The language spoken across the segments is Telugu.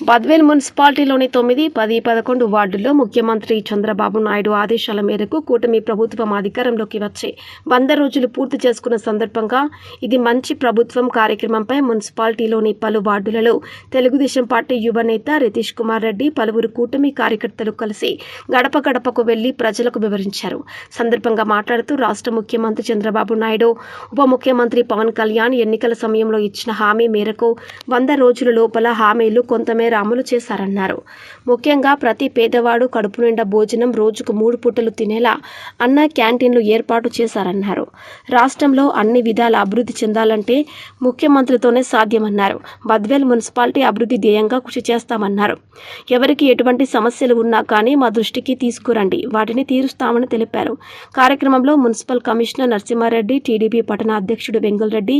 బద్వేల్ మున్సిపాలిటీలోని 9, 10, 11 వార్డుల్లో ముఖ్యమంత్రి చంద్రబాబు నాయుడు ఆదేశాల మేరకు కూటమి ప్రభుత్వం అధికారంలోకి వచ్చి 100 రోజులు పూర్తి చేసుకున్న సందర్భంగా ఇది మంచి ప్రభుత్వం కార్యక్రమంపై మున్సిపాలిటీలోని పలు వార్డులలో తెలుగుదేశం పార్టీ యువ నేత రితీష్ కుమార్ రెడ్డి పలువురు కూటమి కార్యకర్తలు కలిసి గడప గడపకు వెళ్లి ప్రజలకు వివరించారు. సందర్భంగా మాట్లాడుతూ రాష్ట్ర ముఖ్యమంత్రి చంద్రబాబు నాయుడు, ఉప ముఖ్యమంత్రి పవన్ కళ్యాణ్ ఎన్నికల సమయంలో ఇచ్చిన హామీ మేరకు 100 రోజుల లోపల హామీలు కొంతమేర అమలు చేశారన్నారు. ముఖ్యంగా ప్రతి పేదవాడు కడుపు నిండా భోజనం రోజుకు 3 పూటలు తినేలా అన్న క్యాంటీన్లు ఏర్పాటు చేశారన్నారు. రాష్ట్రంలో అన్ని విధాల అభివృద్ధి చెందాలంటే ముఖ్యమంత్రితోనే సాధ్యమన్నారు. బద్వేల్ మున్సిపాలిటీ అభివృద్ధి ధ్యేయంగా కృషి చేస్తామన్నారు. ఎవరికి ఎటువంటి సమస్యలు ఉన్నా కానీ మా దృష్టికి తీసుకురండి, వాటిని తీరుస్తామని తెలిపారు. కార్యక్రమంలో మున్సిపల్ కమిషనర్ నరసింహారెడ్డి, టీడీపీ పట్టణ అధ్యక్షుడు వెంగళరెడ్డి,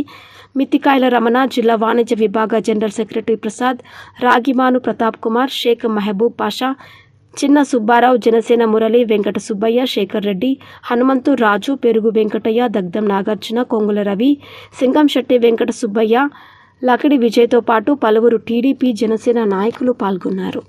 మిత్తికాయల రమణ, జిల్లా వాణిజ్య విభాగ జనరల్ సెక్రటరీ ప్రసాద్, రాగిమాను ప్రతాప్ కుమార్, షేక్ మహబూబ్ పాషా, చిన్న సుబ్బారావు, జనసేన మురళి, వెంకట సుబ్బయ్య, శేఖర్ రెడ్డి, హనుమంతు, రాజు, పెరుగు వెంకటయ్య, దగ్ధం నాగార్జున, కొంగుల రవి, సింగంశెట్టి వెంకట సుబ్బయ్య, లకిడి విజయ్తో పాటు పలువురు టీడీపీ జనసేన నాయకులు పాల్గొన్నారు.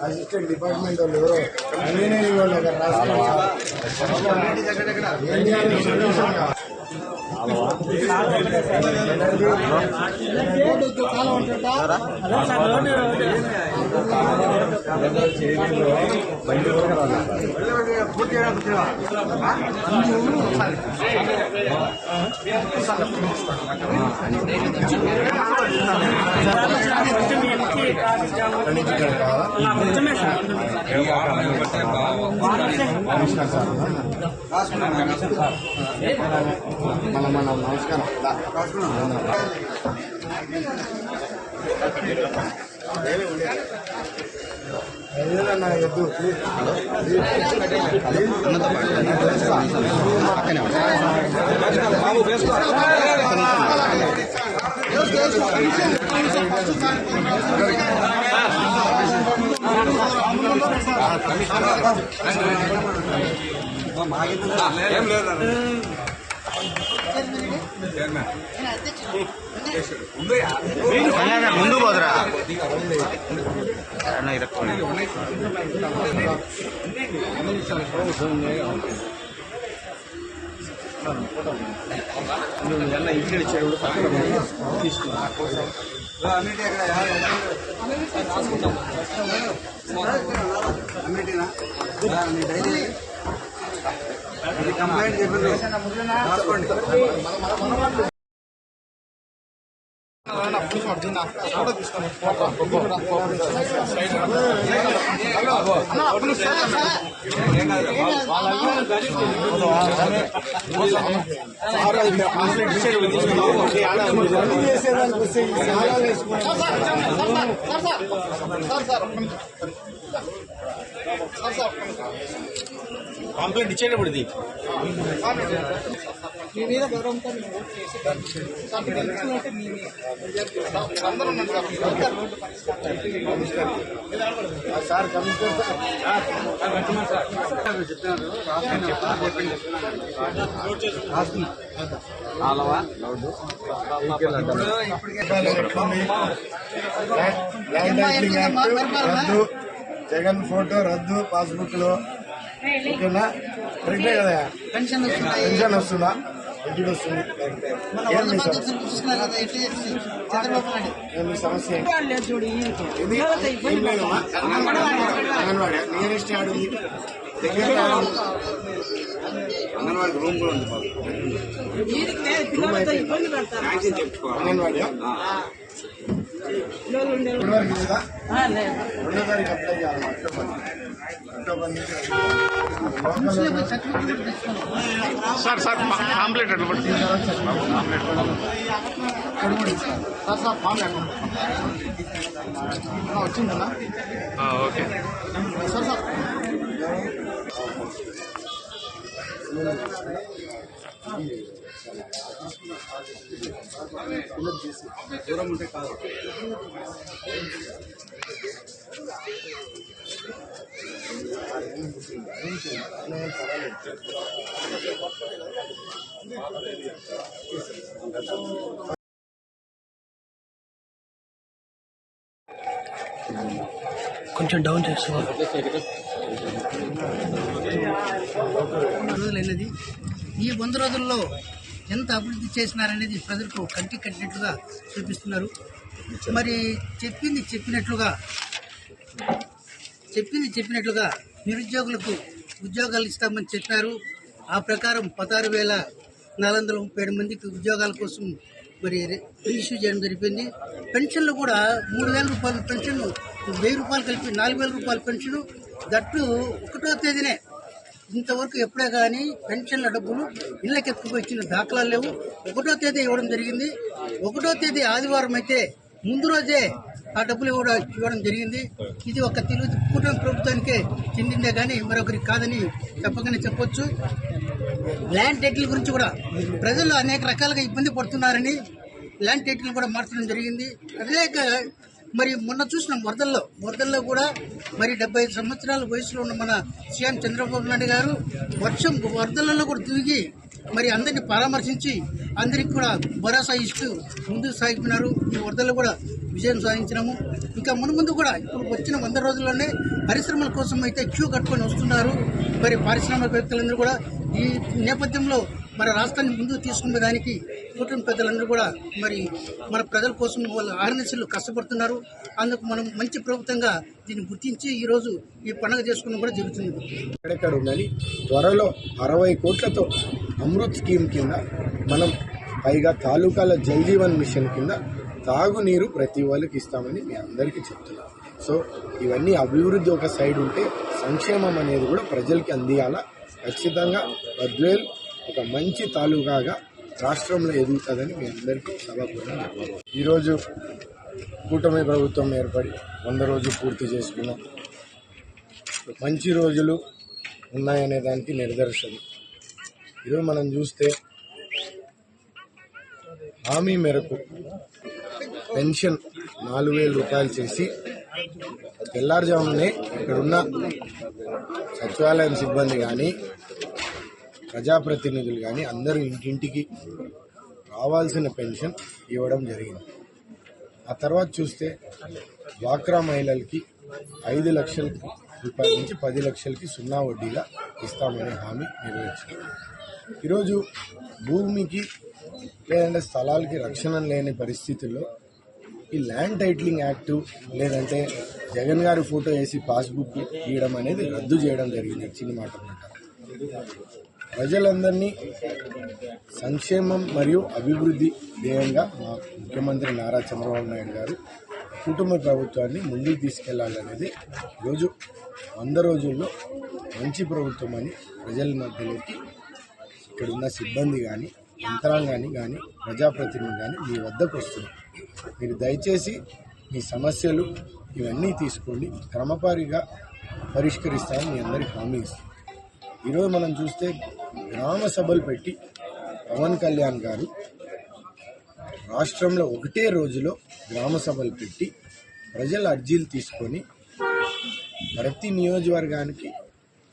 అసిస్టెంట్ డిపార్ట్మెంట్ వాళ్ళు నమస్కారం. ముందు పోదురా ఇంటికి ఇచ్చాడు కంప్లైంట్ చెప్పండి. కంప్లైంట్ ఇచ్చేటప్పుడు ఇది మీ మీద గౌరవంతో సార్ రద్దు, జగన్ ఫోటో రద్దు పాస్బుక్ లో ఓకేనా? కరెక్టే కదా? పెన్షన్ వస్తుందా? ఇంటికి వస్తుంది. సమస్య అంగన్వాడీ నియరెస్ట్ ఆడు దగ్గర అంగన్వాడీ రూమ్ కూడా ఉంది. అంగన్వాడీ ఇప్పటివరకు లేదా? 2వ తారీఖు అప్లై చేయాలి అక్టోబర్ నుంచి సార్ కాంప్లీట్ అట్లా వచ్చిందన్నా ఓకే సార్ సార్ దూరం ఉంటే కాదు కొంచెం డౌన్ చేస్తున్నారు. రోజులైనది ఈ 100 రోజుల్లో ఎంత అభివృద్ధి చేసినారనేది ప్రజలకు కంటికి కట్టినట్లుగా చూపిస్తున్నారు. మరి చెప్పింది చెప్పినట్లుగా నిరుద్యోగులకు ఉద్యోగాలు ఇస్తామని చెప్పారు. ఆ ప్రకారం 16,437 మందికి ఉద్యోగాల కోసం మరి ఇష్యూ చేయడం జరిగింది. పెన్షన్లు కూడా 3,000 రూపాయల పెన్షన్, 1,000 రూపాయలు కలిపి 4,000 రూపాయల పెన్షన్. దట్టు 1వ తేదీనే. ఇంతవరకు ఎప్పుడే కానీ పెన్షన్ల డబ్బులు ఇళ్ళకి ఎత్తుకుపోయి ఇచ్చిన దాఖలాలు లేవు. 1వ తేదీ ఇవ్వడం జరిగింది. 1వ తేదీ ఆదివారం అయితే ముందు రోజే ఆ డబ్బులు ఇవ్వడం జరిగింది. ఇది ఒక కూటమి ప్రభుత్వానికే చెందిందే కానీ మరొకరికి కాదని చెప్పగానే చెప్పొచ్చు. ల్యాండ్ టైటిల్ గురించి కూడా ప్రజలు అనేక రకాలుగా ఇబ్బంది పడుతున్నారని ల్యాండ్ టైటిల్ కూడా మార్చడం జరిగింది. అనేక మరి మొన్న చూసిన వరదల్లో కూడా మరి 75 సంవత్సరాల వయసులో ఉన్న మన సీఎం చంద్రబాబు నాయుడు గారు వరదలలో కూడా దిగి మరి అందరినీ పరామర్శించి అందరికి కూడా భరోసా ఇస్తూ ముందుకు సాగిపోయినారు. ఈ వరదల్లో కూడా విజయం సాధించినాము. ఇంకా ముందు కూడా ఇప్పుడు వచ్చిన 100 రోజుల్లోనే పరిశ్రమల కోసం అయితే క్యూ కట్టుకొని వస్తున్నారు. మరి పారిశ్రామికవేత్తలందరూ కూడా ఈ నేపథ్యంలో మన రాష్ట్రాన్ని ముందుకు తీసుకునే దానికి కూటమి పెద్దలందరూ కూడా మరి మన ప్రజల కోసం వాళ్ళు ఆర్ఎన్ఎస్లు కష్టపడుతున్నారు. అందుకు మనం మంచి ప్రభుత్వంగా దీన్ని గుర్తించి ఈరోజు ఈ పండుగ చేసుకోవడం కూడా జరుగుతుంది. ఎక్కడెక్కడ ఉండాలి త్వరలో 60 కోట్లతో అమృత్ స్కీమ్ కింద మనం పైగా తాలూకాల జల్ జీవన్ మిషన్ కింద తాగునీరు ప్రతి వాళ్ళకి ఇస్తామని మీ అందరికీ చెప్తున్నాం. సో ఇవన్నీ అభివృద్ధి ఒక సైడ్ ఉంటే సంక్షేమం అనేది కూడా ప్రజలకి అందియాలా. ఖచ్చితంగా బద్వేల్ ఒక మంచి తాలూకాగా రాష్ట్రంలో ఎదుగుతుందని మీ అందరికీ సభాపూర్వకంగా చెప్పాలి. ఈరోజు కూటమి ప్రభుత్వం ఏర్పడి 100 రోజులు పూర్తి చేసుకున్నాం. మంచి రోజులు ఉన్నాయనే దానికి నిదర్శనం. ఈరోజు మనం చూస్తే హామీ మేరకు పెన్షన్ 4,000 రూపాయలు చేసి తెల్లారుజామునే ఇక్కడున్న సచివాలయం సిబ్బంది కానీ ప్రజాప్రతినిధులు కానీ అందరూ ఇంటింటికి రావాల్సిన పెన్షన్ ఇవ్వడం జరిగింది. ఆ తర్వాత చూస్తే డ్వాక్రా మహిళలకి 5 లక్షల రూపాయల నుంచి 10 లక్షలకి 0 వడ్డీగా ఇస్తామనే హామీ నెరవేర్చారు. ఈరోజు భూమికి లేదంటే స్థలాలకి రక్షణ లేని పరిస్థితుల్లో ఈ ల్యాండ్ టైటిలింగ్ యాక్టు లేదంటే జగన్ గారి ఫోటో వేసి పాస్బుక్ ఇవ్వడం అనేది రద్దు చేయడం జరిగింది. చిన్న మాట అన్నమాట. ప్రజలందరినీ సంక్షేమం మరియు అభివృద్ధి ధ్యేయంగా మా ముఖ్యమంత్రి నారా చంద్రబాబు నాయుడు గారు కుటుంబ ప్రభుత్వాన్ని ముందుకు తీసుకెళ్లాలనేది ఈరోజు 100 రోజుల్లో మంచి ప్రభుత్వం అని ప్రజల మధ్యలోకి ఇక్కడున్న సిబ్బంది కానీ యంత్రాంగాన్ని కానీ ప్రజాప్రతినిధులు కానీ మీ వద్దకు వస్తున్నారు. మీరు దయచేసి మీ సమస్యలు ఇవన్నీ తీసుకోండి, క్రమపారిగా పరిష్కరిస్తామని మీ అందరికీ హామీ ఇస్తాం. ఈరోజు మనం చూస్తే గ్రామ సభలు పెట్టి పవన్ కళ్యాణ్ గారు రాష్ట్రంలో ఒకటే రోజులో గ్రామ సభలు పెట్టి ప్రజల అర్జీలు తీసుకొని ప్రతి నియోజకవర్గానికి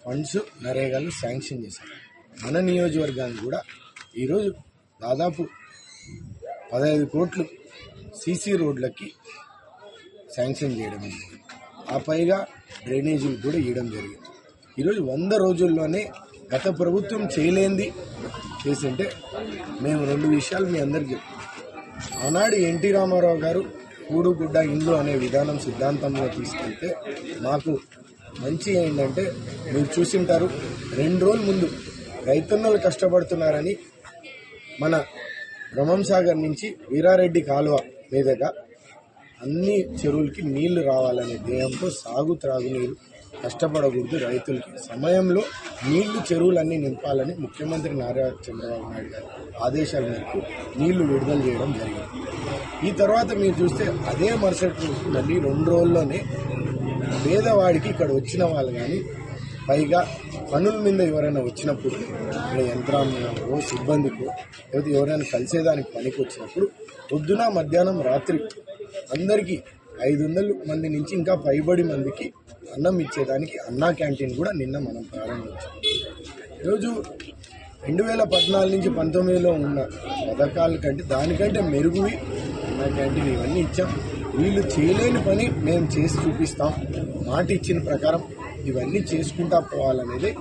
ఫండ్స్ నరేగాలు శాంక్షన్ చేశారు. మన నియోజకవర్గానికి కూడా ఈరోజు దాదాపు 15 కోట్లు సీసీ రోడ్లకి శాంక్షన్ చేయడం జరిగింది. ఆ పైగా డ్రైనేజీలు కూడా ఇవ్వడం జరిగింది. ఈరోజు 100 రోజుల్లోనే గత ప్రభుత్వం చేయలేంది చేసింటే మేము 2 విషయాలు మీ అందరికీ చెప్తాం. ఆనాడు ఎన్టీ రామారావు గారు కూడు గుడ్డ ఇండ్లు అనే విధానం సిద్ధాంతంలో తీసుకెళ్తే మాకు మంచి ఏంటంటే మీరు చూసింటారు 2 రోజుల ముందు రైతన్నలు కష్టపడుతున్నారని మన బ్రహ్మంసాగర్ నుంచి వీరారెడ్డి కాలువ మీదుగా అన్ని చెరువులకి నీళ్లు రావాలనే ధ్యేయంతో సాగు త్రాగునీరు కష్టపడకూడదు, రైతులకి సమయంలో నీళ్లు చెరువులన్నీ నింపాలని ముఖ్యమంత్రి నారా చంద్రబాబు నాయుడు గారి ఆదేశాల మేరకు నీళ్లు విడుదల చేయడం జరిగింది. ఈ తర్వాత మీరు చూస్తే అదే మరుసటి రోజు మళ్ళీ 2 రోజుల్లోనే పేదవాడికి ఇక్కడ వచ్చిన వాళ్ళు కానీ, పైగా పనుల మీద ఎవరైనా వచ్చినప్పుడు ఇక్కడ యంత్రాంగంలో సిబ్బందికో లేకపోతే ఎవరైనా కలిసేదానికి పనికి వచ్చినప్పుడు పొద్దున మధ్యాహ్నం రాత్రి అందరికీ 500 మంది నుంచి ఇంకా పైబడి మందికి అన్నం ఇచ్చేదానికి అన్నా క్యాంటీన్ కూడా నిన్న మనం ప్రారంభించాం. ఈరోజు 2014 నుంచి 19లో ఉన్న పథకాల కంటే దానికంటే మెరుగువి అన్నా క్యాంటీన్ ఇవన్నీ ఇచ్చాం. వీళ్ళు చేయలేని పని మేము చేసి చూపిస్తాం, మాట ఇచ్చిన ప్రకారం ఇవన్నీ చేసుకుంటా పోవాలనేది